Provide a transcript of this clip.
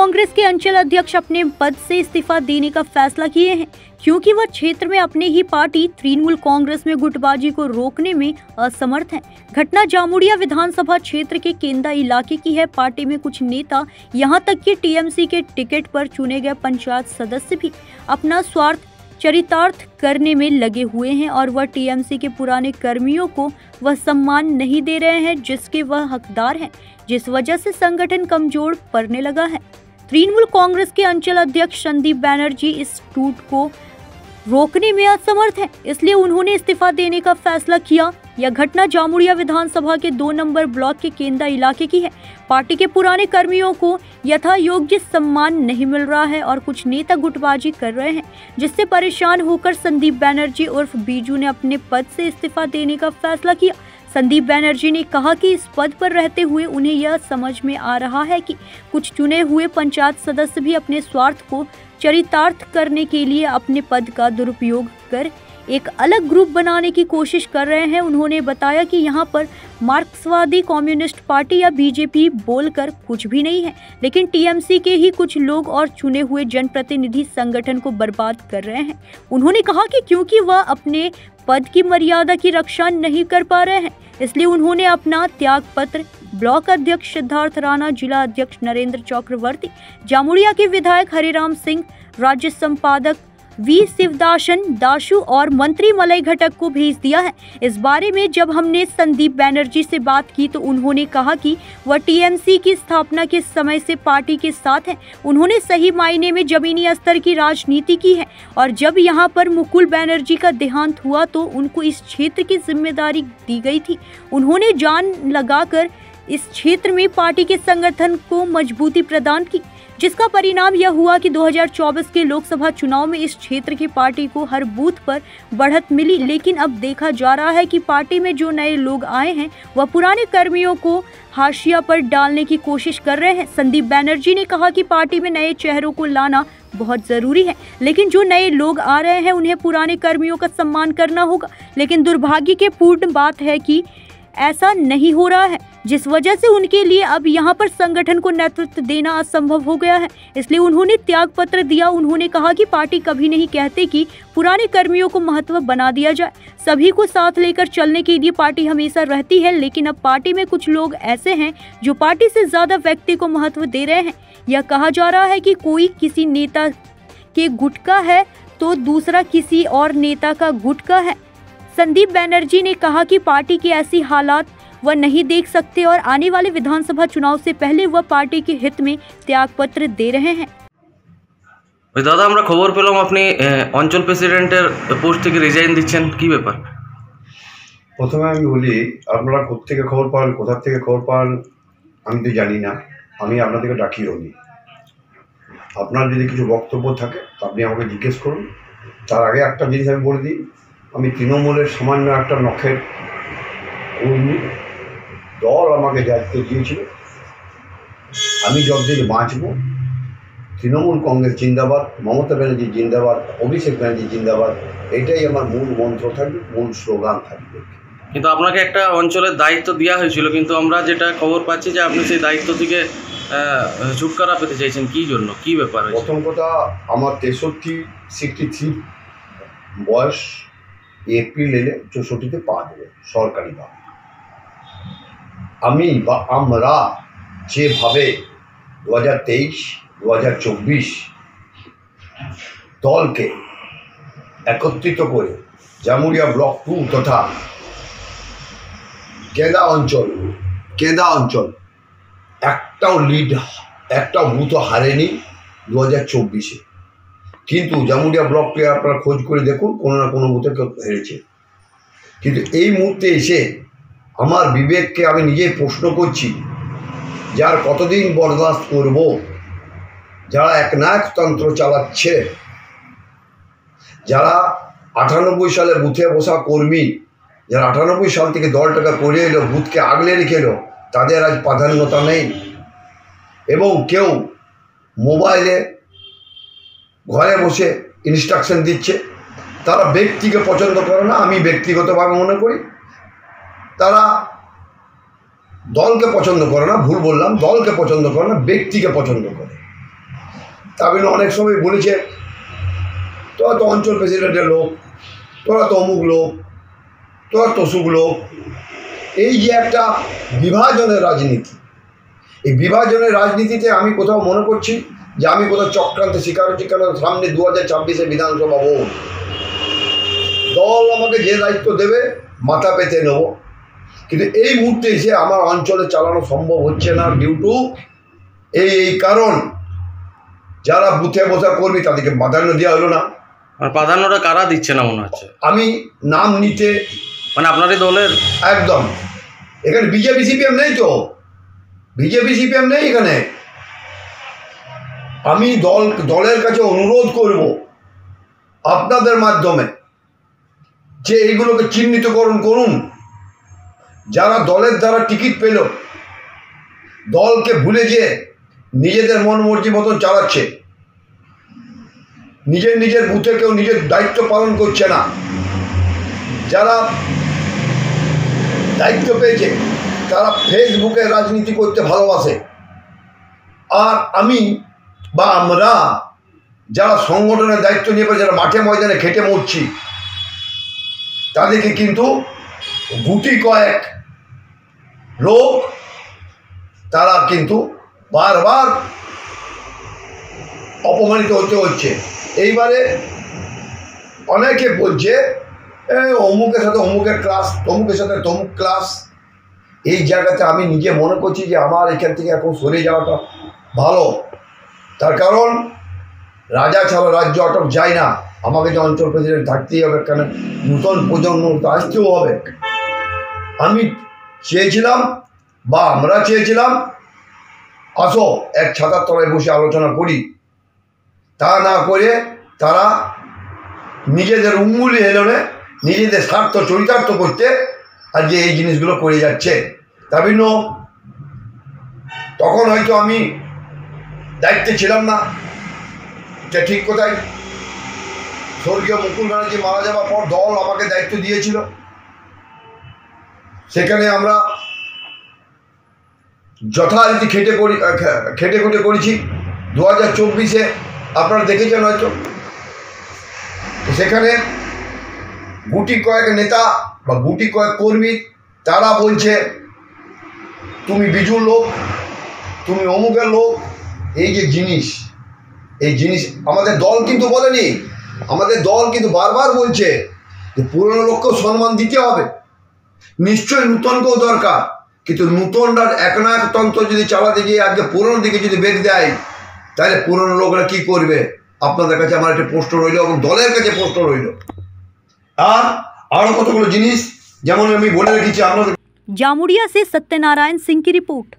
कांग्रेस के अंचल अध्यक्ष अपने पद से इस्तीफा देने का फैसला किए हैं, क्योंकि वह क्षेत्र में अपने ही पार्टी तृणमूल कांग्रेस में गुटबाजी को रोकने में असमर्थ हैं। घटना जामुड़िया विधानसभा क्षेत्र के केंदा इलाके की है। पार्टी में कुछ नेता, यहां तक कि टीएमसी के टिकट पर चुने गए पंचायत सदस्य भी अपना स्वार्थ चरितार्थ करने में लगे हुए हैं और वह टीएमसी के पुराने कर्मियों को वह सम्मान नहीं दे रहे हैं जिसके वह हकदार हैं, जिस वजह से संगठन कमजोर पड़ने लगा है। तृणमूल कांग्रेस के अंचल अध्यक्ष संदीप बैनर्जी इस टूट को रोकने में असमर्थ हैं, इसलिए उन्होंने इस्तीफा देने का फैसला किया। यह घटना जामुड़िया विधानसभा के 2 नंबर ब्लॉक के केंदा इलाके की है। पार्टी के पुराने कर्मियों को यथा योग्य सम्मान नहीं मिल रहा है और कुछ नेता गुटबाजी कर रहे हैं, जिससे परेशान होकर संदीप बैनर्जी उर्फ बीजू ने अपने पद से इस्तीफा देने का फैसला किया। संदीप बैनर्जी ने कहा कि इस पद पर रहते हुए उन्हें यह समझ में आ रहा है कि कुछ चुने हुए पंचायत सदस्य भी अपने स्वार्थ को चरितार्थ करने के लिए अपने पद का दुरुपयोग कर एक अलग ग्रुप बनाने की कोशिश कर रहे हैं। उन्होंने बताया कि यहाँ पर मार्क्सवादी कम्युनिस्ट पार्टी या बीजेपी बोलकर कुछ भी नहीं है, लेकिन टीएमसी के ही कुछ लोग और चुने हुए जनप्रतिनिधि संगठन को बर्बाद कर रहे हैं। उन्होंने कहा कि क्योंकि वह अपने पद की मर्यादा की रक्षा नहीं कर पा रहे हैं, इसलिए उन्होंने अपना त्याग पत्र ब्लॉक अध्यक्ष सिद्धार्थ राणा, जिला अध्यक्ष नरेंद्र चक्रवर्ती, जामुड़िया के विधायक हरिराम सिंह, राज्य संपादक वी शिवदासन दाशु और मंत्री मलय घटक को भेज दिया है। इस बारे में जब हमने संदीप बैनर्जी से बात की तो उन्होंने कहा कि वह टीएमसी की स्थापना के समय से पार्टी के साथ हैं। उन्होंने सही मायने में जमीनी स्तर की राजनीति की है और जब यहां पर मुकुल बैनर्जी का देहांत हुआ तो उनको इस क्षेत्र की जिम्मेदारी दी गई थी। उन्होंने जान लगाकर इस क्षेत्र में पार्टी के संगठन को मजबूती प्रदान की, जिसका परिणाम यह हुआ कि 2024 के लोकसभा चुनाव में इस क्षेत्र की पार्टी को हर बूथ पर बढ़त मिली। लेकिन अब देखा जा रहा है कि पार्टी में जो नए लोग आए हैं वह पुराने कर्मियों को हाशिया पर डालने की कोशिश कर रहे हैं। संदीप बैनर्जी ने कहा कि पार्टी में नए चेहरों को लाना बहुत जरूरी है, लेकिन जो नए लोग आ रहे हैं उन्हें पुराने कर्मियों का सम्मान करना होगा। लेकिन दुर्भाग्य की पूर्ण बात है कि ऐसा नहीं हो रहा है, जिस वजह से उनके लिए अब यहाँ पर संगठन को नेतृत्व देना असंभव हो गया है। इसलिए उन्होंने त्याग पत्र दिया। उन्होंने कहा कि पार्टी कभी नहीं कहते कि पुराने कर्मियों को महत्व बना दिया जाए, सभी को साथ लेकर चलने के लिए पार्टी हमेशा रहती है। लेकिन अब पार्टी में कुछ लोग ऐसे हैं जो पार्टी से ज्यादा व्यक्ति को महत्व दे रहे हैं। यह कहा जा रहा है कि कोई किसी नेता के गुट का है तो दूसरा किसी और नेता का गुट का है। संदीप बैनर्जी ने कहा कि पार्टी की ऐसी हालात वह नहीं देख सकते और आने वाले विधानसभा चुनाव से पहले वह पार्टी के हित में त्यागपत्र दे रहे हैं। दादा আমরা খবর পেলাম আপনি অঞ্চল প্রেসিডেন্টের পোস্ট থেকে রিজাইন দিচ্ছেন, কি ব্যাপার? প্রথমে আমি বলি, আপনারা কোত্থেকে খবর পান, কোথা থেকে খবর পান আমি তো জানি না, আমি আপনাদেরকে ডাকিও নি। আপনার যদি কিছু বক্তব্য থাকে আপনি আমাকে জিজ্ঞেস করুন। তার আগে একটা জিনিস আমি বলে দিই, আমি তৃণমূলের সামান্য একটা নখের কর্মী। দল আমাকে দায়িত্ব দিয়েছিল, আমি যতদিন বাঁচব তৃণমূল কংগ্রেস জিন্দাবাদ, মমতা ব্যানার্জি জিন্দাবাদ, অভিষেক ব্যানার্জি জিন্দাবাদ, এটাই আমার মূল মন্ত্র থাকবে, মূল স্লোগান থাকবে। কিন্তু আপনাকে একটা অঞ্চলের দায়িত্ব দেওয়া হয়েছিল, কিন্তু আমরা যেটা খবর পাচ্ছি যে আপনি সেই দায়িত্ব থেকে ছুটকারা পেতে চাইছেন, কি জন্য, কি ব্যাপার? প্রথম কথা, আমার 63 বয়স, এপ্রিল এলে 64তে পা দেবে সরকারিভাবে। আমি বা আমরা যেভাবে 2023, 2024 দলকে একত্রিত করে জামুড়িয়া ব্লক 2 তথা কেদা অঞ্চল একটাও লিড, একটাও বুথও হারেনি 2024-এ। কিন্তু জামুড়িয়া ব্লককে আপনারা খোঁজ করে দেখুন, কোনো না কোনো বুথে হেরেছে। কিন্তু এই মুহূর্তে এসে আমার বিবেককে আমি নিজেই প্রশ্ন করছি, যার কতদিন বরদাস্ত করব, যারা একনায়কতন্ত্র চালাচ্ছে, যারা 98 সালে বুথে বসা কর্মী, যারা 98 সাল থেকে দলটাকে করে এলো, বুথকে আগলে রেখে এলো, তাদের আজ প্রাধান্যতা নেই। এবং কেউ মোবাইলে ঘরে বসে ইনস্ট্রাকশন দিচ্ছে। তারা ব্যক্তিকে পছন্দ করে না, আমি ব্যক্তিগতভাবে মনে করি তারা দলকে পছন্দ করে না, ভুল বললাম, দলকে পছন্দ করে না, ব্যক্তিকে পছন্দ করে। তামিল অনেক সময় বলেছে তোরা তো অঞ্চল প্রেসিডেন্টের লোক, তোরা তো অমুক লোক, তোরা তসুক লোক। এই যে একটা বিভাজনের রাজনীতি, এই বিভাজনের রাজনীতিতে আমি কোথাও মনে করছি যে আমি কোথাও চক্রান্তে শিকার হচ্ছি। কেন সামনে 2024-এ বিধানসভা ভোট, দল আমাকে যে দায়িত্ব দেবে মাথা পেতে নেব, কিন্তু এই মুহূর্তে এসে আমার অঞ্চলে চালানো সম্ভব হচ্ছে না ডিউ টু এই কারণ যারা বুথে বসা কর্মী তাদেরকে প্রাধান্য দেওয়া হলো না। আর প্রাধান্যটা কারা দিচ্ছে না মনে হচ্ছে? আমি নাম নিতে মানে আপনারই দলের একদম, এখানে বিজেপি সিপিএম নেই, তো বিজেপি সিপিএম নেই এখানে। আমি দলের কাছে অনুরোধ করব আপনাদের মাধ্যমে যে এইগুলোকে চিহ্নিতকরণ করুন। যারা দলের দ্বারা টিকিট পেল, দলকে ভুলে যেয়ে নিজেদের মন মর্জি মতন চালাচ্ছে, নিজের বুথে কেউ নিজের দায়িত্ব পালন করছে না। যারা দায়িত্ব পেয়েছে তারা ফেসবুকে রাজনীতি করতে ভালোবাসে, আর আমি বা আমরা যারা সংগঠনের দায়িত্ব নিয়ে যারা মাঠে ময়দানে খেটে মরছি, তাদেরকে কিন্তু গুটি কয়েক লোক তারা কিন্তু বারবার অপমানিত হতে হচ্ছে। এইবারে অনেকে বলছে অমুকের সাথে অমুকের ক্লাস, তমুকের সাথে তমুক ক্লাস। এই জায়গাতে আমি নিজে মনে করছি যে আমার এখান থেকে এখন সরে যাওয়াটা ভালো। তার কারণ রাজা ছাড়া রাজ্য আটক যায় না। আমাকে যে অঞ্চল প্রেসিডেন্ট থাকতেই হবে, কেন নূতন প্রজন্ম তো আসতেও হবে। আমি চেয়েছিলাম বা আমরা চেয়েছিলাম আসো এক ছাতার তলায় বসে আলোচনা করি, তা না করে তারা নিজেদের উঙ্গুলি হেলনে নিজেদের স্বার্থ চরিতার্থ করতে আজকে এই জিনিসগুলো করে যাচ্ছে। তার ভিন্ন তখন হয়তো আমি দায়িত্বে ছিলাম না, এটা ঠিক কোথায়। স্বর্গীয় মুকুল ব্যানার্জি মারা যাওয়ার পর দল আমাকে দায়িত্ব দিয়েছিল, সেখানে আমরা যথারীতি খেটে খুঁটে করেছি। 2024-এ আপনারা দেখেছেন হয়তো, সেখানে গুটি কয়েক নেতা বা গুটি কয়েক কর্মী তারা বলছে তুমি বিজুর লোক, তুমি অমুকের লোক। এই যে জিনিস, এই জিনিস আমাদের দল কিন্তু বলেনি, আমাদের দল কিন্তু বারবার বলছে যে পুরনো লোককেও সম্মান দিতে হবে, নিশ্চয়ই নূতনকেও দরকার, কিন্তু নূতনরা এক না এক তন্ত্র যদি চালাতে গিয়ে আজকে পুরনো দিকে যদি বেগ দেয়, তাহলে পুরনো লোকরা কী করবে? আপনাদের কাছে আমার একটা প্রশ্ন রইল এবং দলের কাছে প্রশ্ন রইল। আর আরও কতগুলো জিনিস যেমন আমি বলে রেখেছি আপনাদের। जामुड़िया से सत्यनारायण सिंह की रिपोर्ट।